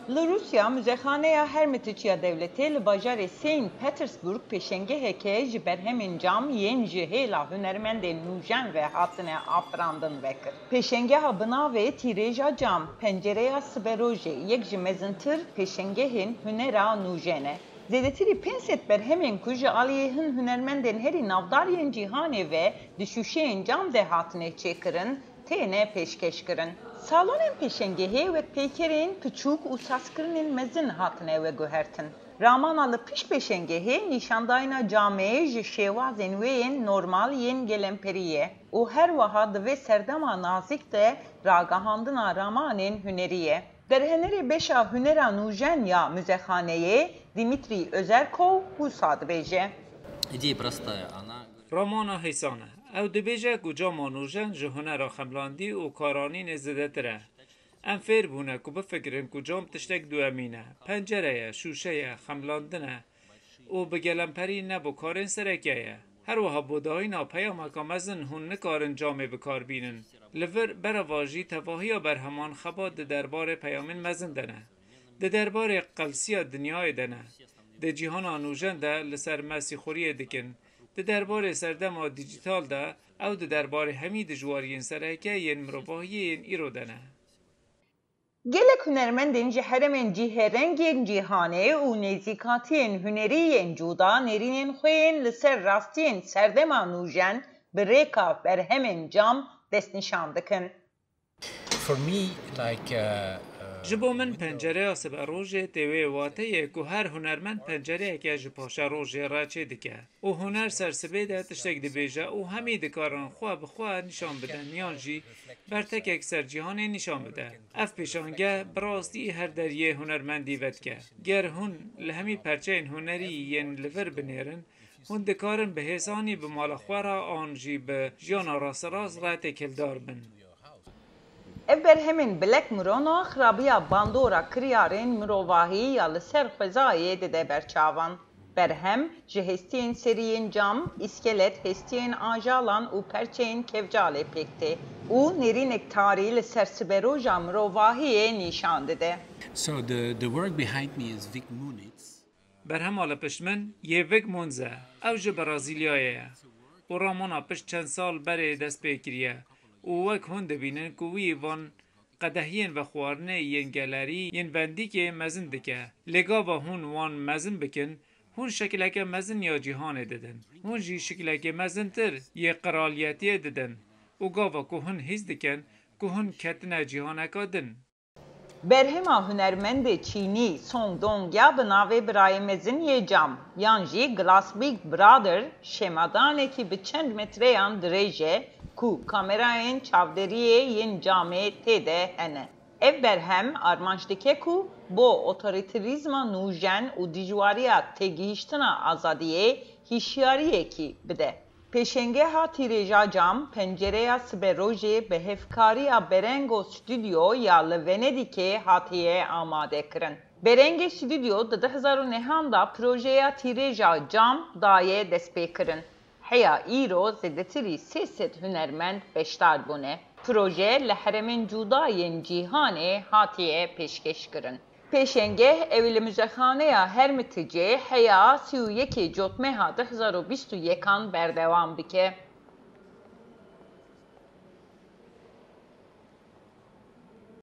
Rusya müzexaneya Hermitiçya devleti li bajarê Saint Petersburg pêşengeheke ji berhemên cam yên ji hêla hunermendên nûjen ve hatine afirandin vekir. Pêşengeha bi navê Tîrêja Cam, pencereya siberojê yek ji mezintir pêşengehên hunera nûjen e. Zêdetirî 500 berhemên ku ji aliyê hin hunermendên herî navdar yên cîhanê ve di şûşeyên cam de hatine çêkirin, têne pêşkeşkirin. Salonên pêşengehê wek peykerên piçûk û sazkirinên mezin hatine veguhertin. Ramana li pişt pêşengehê nîşandayina camê ji şêwazên wê yên normal yên gelemperî ye û her wiha di vê serdema nazik de ragihandina ramanên hunerî ye. Derhenerê beşa hunera nûjen ya müzexaneyê Dimitri Özerkov wisa dibêje. Ramana hêsan e. Ew dibêje ku cama nûjen ji hunera xemlandî û karanînê zêdetir e. Em fêr bûne ku bifikirin ku cam tiştek duemîn e. Pencere ye, şûşe ye, xemlandin e û bi gelemperî ne bi karên sereke ye. Her wiha bodahîna peyameka mezin hûn nikarin camê bikarbînin. Li vir bereva jî tevahiya berheman xeba di derbarê peyamên mezin de ne. Di derbarê qelsiya dinyayê de ne. Di cîhana nûjen de li ser mesîxuriyê dikin. Di derbarê serdema dîjîtal de ew di derbarê hemî dijwariyên sereke yên mirovahiyê yên îro de ne. Gelek hunermendên ji heremên cîherengên cîhanê û nêzîkatiyên hunerî yên cuda nêrînên xwe yên li ser rastiyên serdema nûjen bi rêka berhemên cam destnîşan dikin. For me, Ji bo min pencereya siberojê tê wê wateyê ku her hunermend pencereyeke ji paşa rojê re çê dike û huner sersibê de tiştek dibêje û hemî dikarin xwe bi xwe nîşan bidin yan jî bertekek ser cîhanê nîşan bide. Ev pêşangeh bi rastî her deryê hunermendî vedike. Ger hûn li hemî perçeyên hunerî yên li vir binêrin, hûn dikarin bi hêsanî bi mala xwe re an jî bi jiyana rasterast re têkildar bin. Ev berhemên bilek mirona xirabiya bandora kiryarên mirovahî ya li ser xwezayê dide berçavan. Berhem ji hestiyên seriyên cam, iskelet, hestiyên ajalan û perçeyên kevcalê pêk tê û nêrînek tarî li ser siberoja mirovahiyê nîşan dide. So the work behind me is Vic Muniz. Berhema li pişt min yê Vic Muniz e. Ew ji Brazilyayê ye û ramona pişt çend sal berê dest pê kiriye û wek hûn dibînin ku wî van qedehiyên vexwarinê yên gelerî yên vendîkê mezin dike. Lê gava hûn wan mezin bikin, hûn şekileke mezin ya cîhanê didin. Hûn jî şekileke mezintir yê qiraliyetiyê didin û gava ku hûn hîz dikin ku hûn ketine cîhaneka din. Berhema hunermendê Çînî Song Dongya bi navê birayê mezin yê cam yan jî Glass Big Brother şemadanekî bi çend metreyan dirêje ku kamerayên çavderiyê yên camê tê de hene. Ev berhem armanc dike ku bo otoriterîzma nûjen û dijwariya têgihîştina azadiyê hîşyariyekî bide. Pêşengeha Tîrêja Cam, pencereya siberojê bi hevkariya Berengo Stüdyo ya li Venedîkê hatiye amade kirin. Berengo Stüdyo di 2009 da projeya Tîrêja Cam dayê dest pê kirin. Heya îro zêdetirî 300 hunermend beşdar bûne. Proje li heremên cudayên cîhanê hatiye pêşkeş kirin. Pêşengeh ew li müzexaneya Hermiticê heya 31 Cotmeha 2021 berdewam bike.